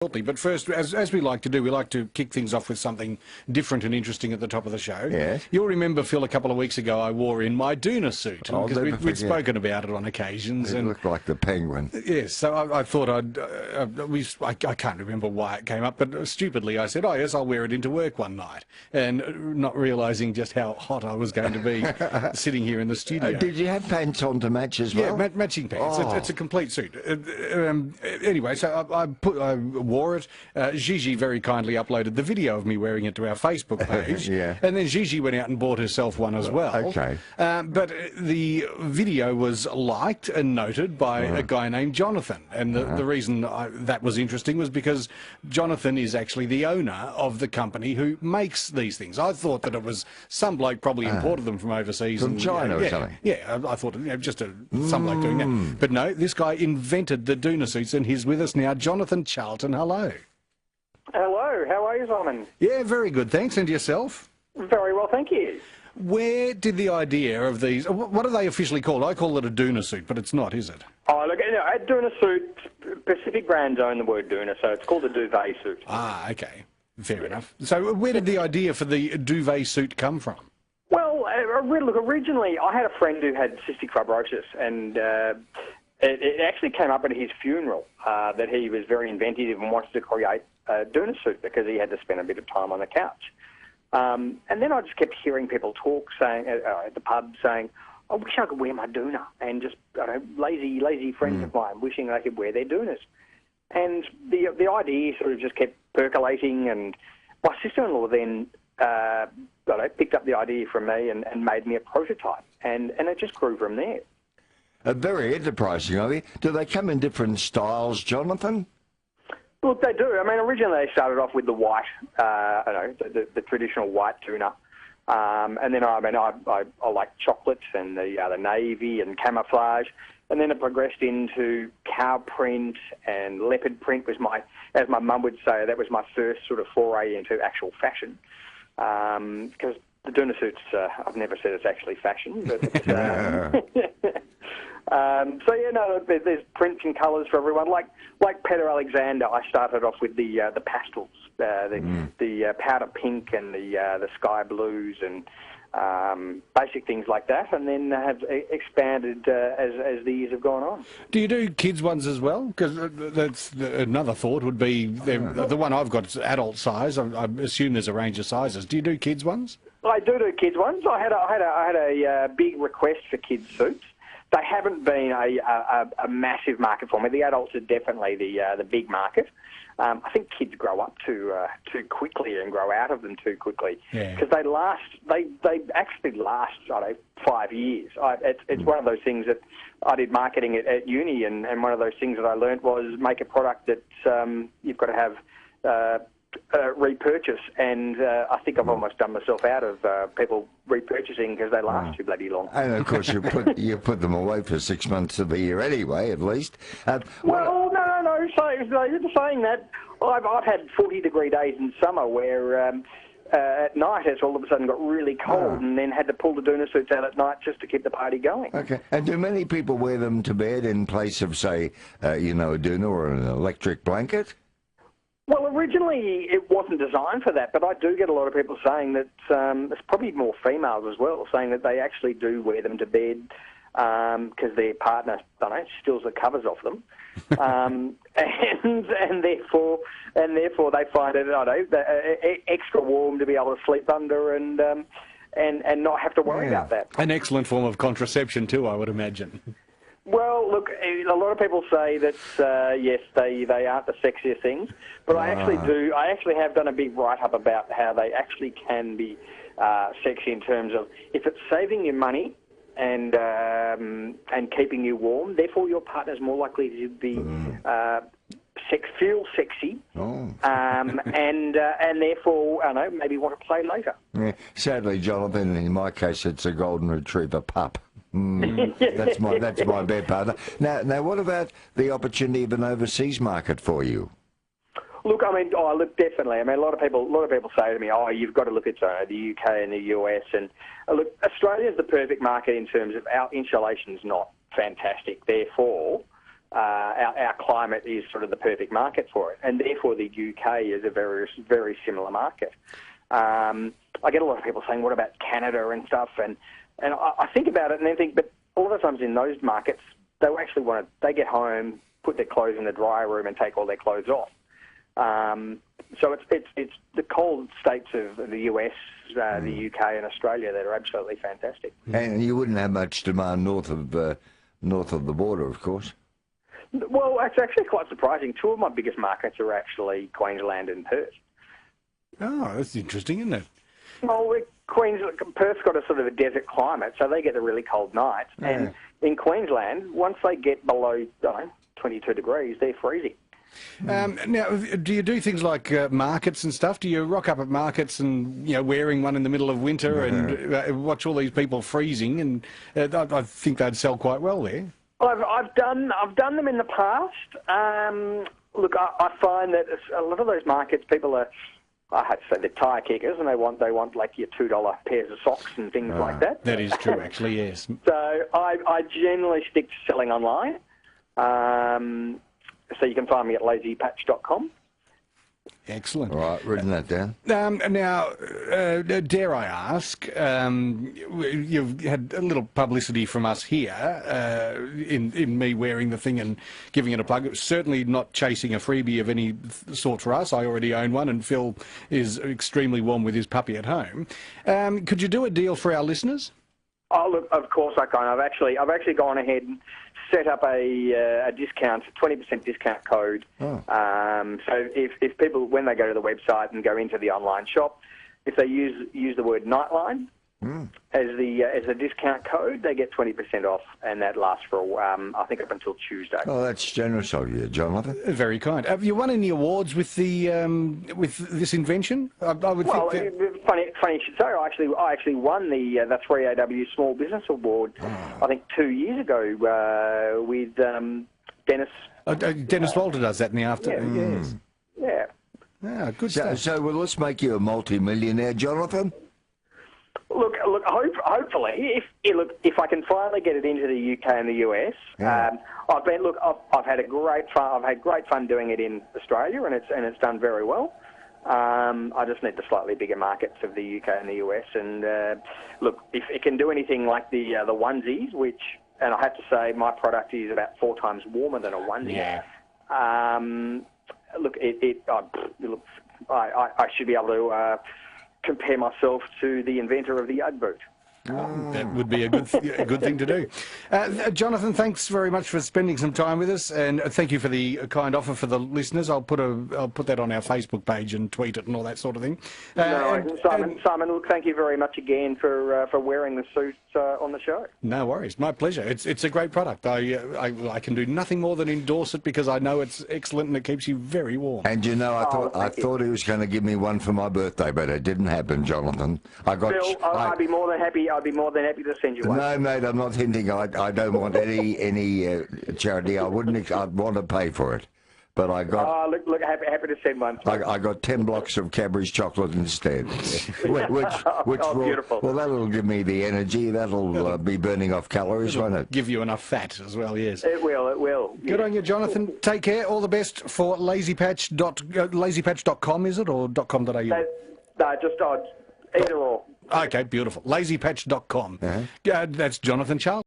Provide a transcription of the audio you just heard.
shortly. But first, as we like to do, we like to kick things off with something different and interesting at the top of the show. Yes. You'll remember, Phil, a couple of weeks ago I wore in my Doona suit, because we'd spoken about it on occasions. It looked like the penguin. Yes, so I thought I can't remember why it came up, but stupidly I said, oh yes, I'll wear it into work one night, and not realising just how hot I was going to be sitting here in the studio. Did you have pants on to match as well? Yeah, matching pants. Oh. It's a complete suit. Anyway, so I wore it. Gigi very kindly uploaded the video of me wearing it to our Facebook page. Yeah. And then Gigi went out and bought herself one as well. Okay. But the video was liked and noted by a guy named Jonathan. And the reason that was interesting was because Jonathan is actually the owner of the company who makes these things. I thought that it was some bloke probably imported them from overseas. From China or something? Yeah, I thought just some bloke doing that. But no, this guy invented the Doona suits, and he's with us now. Jonathan Charlton, hello. Hello, how are you, Simon? Yeah, very good, thanks. And yourself? Very well, thank you. Where did the idea of these, what are they officially called? I call it a Doona suit, but it's not, is it? Oh, look, at Doona suit, Pacific Brands own the word Doona, so it's called a duvet suit. Ah, okay. Fair enough. So where did the idea for the duvet suit come from? Well, look, originally I had a friend who had cystic fibrosis, and it actually came up at his funeral that he was very inventive and wanted to create a Doona suit because he had to spend a bit of time on the couch. And then I just kept hearing people talk, saying at the pub, saying, "I wish I could wear my Doona," and just lazy friends of mine wishing they could wear their Doonas. And the idea sort of just kept percolating, and my sister-in-law then picked up the idea from me and made me a prototype, and it just grew from there. Very enterprising, are they? Do they come in different styles, Jonathan? Look, they do. I mean, originally they started off with the white, the traditional white Doona. And then I like chocolates and the navy and camouflage. And then it progressed into cow print, and leopard print was as my mum would say, that was my first sort of foray into actual fashion. Because the Doona suits, I've never said it's actually fashion, but so yeah, no, there's prints and colours for everyone. Like Peter Alexander, I started off with the pastels, the powder pink and the sky blues and basic things like that, and then have expanded as the years have gone on. Do you do kids ones as well? Because that's another thought would be the one I've got is adult size. I assume there's a range of sizes. Do you do kids ones? I do kids ones. I had a big request for kids suits. They haven't been a massive market for me. The adults are definitely the big market. I think kids grow up too quickly and grow out of them too quickly because they actually last 5 years. It's one of those things that I did marketing at uni, and one of those things that I learnt was make a product that you've got to have repurchase, and I think I've almost done myself out of people repurchasing because they last too bloody long. And of course you put them away for 6 months of the year anyway, at least. Well, no. So saying that, I've had 40-degree days in summer where at night it's all of a sudden got really cold, and then had to pull the Doona suits out at night just to keep the party going. Okay. And do many people wear them to bed in place of, say, a Doona or an electric blanket? Well, originally it wasn't designed for that, but I do get a lot of people saying that, it's probably more females as well, saying that they actually do wear them to bed because their partner, steals the covers off them, and therefore they find it extra warm to be able to sleep under and not have to worry about that. An excellent form of contraception too, I would imagine. Well, look, a lot of people say that, yes, they aren't the sexiest things, but I actually have done a big write-up about how they actually can be sexy in terms of if it's saving you money and keeping you warm, therefore your partner's more likely to be feel sexy, and therefore, maybe want to play later. Yeah. Sadly, Jonathan, in my case, it's a golden retriever pup. That's my bed partner. Now, what about the opportunity of an overseas market for you? Look, definitely. I mean, a lot of people say to me, "Oh, you've got to look at the UK and the US." And look, Australia is the perfect market in terms of our insulation's not fantastic. Therefore, our climate is sort of the perfect market for it, and therefore the UK is a very, very similar market. I get a lot of people saying, what about Canada and stuff? And I think about it and then think, but all of the times in those markets, they actually they get home, put their clothes in the dryer room and take all their clothes off. So it's the cold states of the US, the UK and Australia that are absolutely fantastic. And you wouldn't have much demand north of the border, of course. Well, it's actually quite surprising. Two of my biggest markets are actually Queensland and Perth. Oh, that's interesting, isn't it? Well, Perth's got a sort of a desert climate, so they get the really cold nights. Yeah. And in Queensland, once they get below 22 degrees, they're freezing. Now, do you do things like markets and stuff? Do you rock up at markets and wearing one in the middle of winter and watch all these people freezing? And I think they'd sell quite well there. I've done them in the past. Look, I find that a lot of those markets, people are, I have to say, they're tire kickers, and they want like your $2 pairs of socks and things like that. That is true, actually, yes. So I generally stick to selling online. So you can find me at lazypatch.com. Excellent. All right, written that down. Now, dare I ask, you've had a little publicity from us here in me wearing the thing and giving it a plug. It's certainly not chasing a freebie of any sort for us. I already own one, and Phil is extremely warm with his puppy at home. Could you do a deal for our listeners? Oh, look, of course I can. I've actually gone ahead and set up a discount, 20% discount code. Oh. So if people, when they go to the website and go into the online shop, if they use the word Nightline as a discount code, they get 20% off, and that lasts for I think up until Tuesday. Oh, that's generous of you, Jonathan. Very kind. Have you won any awards with the with this invention? I would think that... funny you should say. I actually won the 3AW Small Business Award. I think 2 years ago with Dennis. Dennis Walter does that in the afternoon. Yeah. Yeah, good stuff. So will this make you a multi-millionaire, Jonathan? Look. Hopefully, if I can finally get it into the UK and the US, I've had great fun doing it in Australia, and it's done very well. I just need the slightly bigger markets of the UK and the US. And look, if it can do anything like the onesies, and I have to say my product is about 4 times warmer than a onesie. Yeah. Look, I should be able to compare myself to the inventor of the Ugg boot. That would be a good thing to do. Jonathan, thanks very much for spending some time with us, and thank you for the kind offer for the listeners. I'll put that on our Facebook page and tweet it and all that sort of thing. Simon, look, thank you very much again for wearing the suit on the show. No worries, my pleasure. It's a great product. I can do nothing more than endorse it because I know it's excellent and it keeps you very warm. And I thought he was going to give me one for my birthday, but it didn't happen, Jonathan. Phil, I'd be more than happy. I'd be more than happy to send you one. No, mate, I'm not hinting. I don't want any charity. I'd want to pay for it. But I got... look, happy to send one. I got 10 blocks of Cadbury's chocolate instead. Beautiful. Well, that'll give me the energy. That'll be burning off calories, won't it? Give you enough fat as well, yes. It will. Good on you, Jonathan. Take care. All the best for lazypatch.com, is it, or .com.au? No, just either or. Okay, beautiful. Lazypatch.com. That's Jonathan Charles.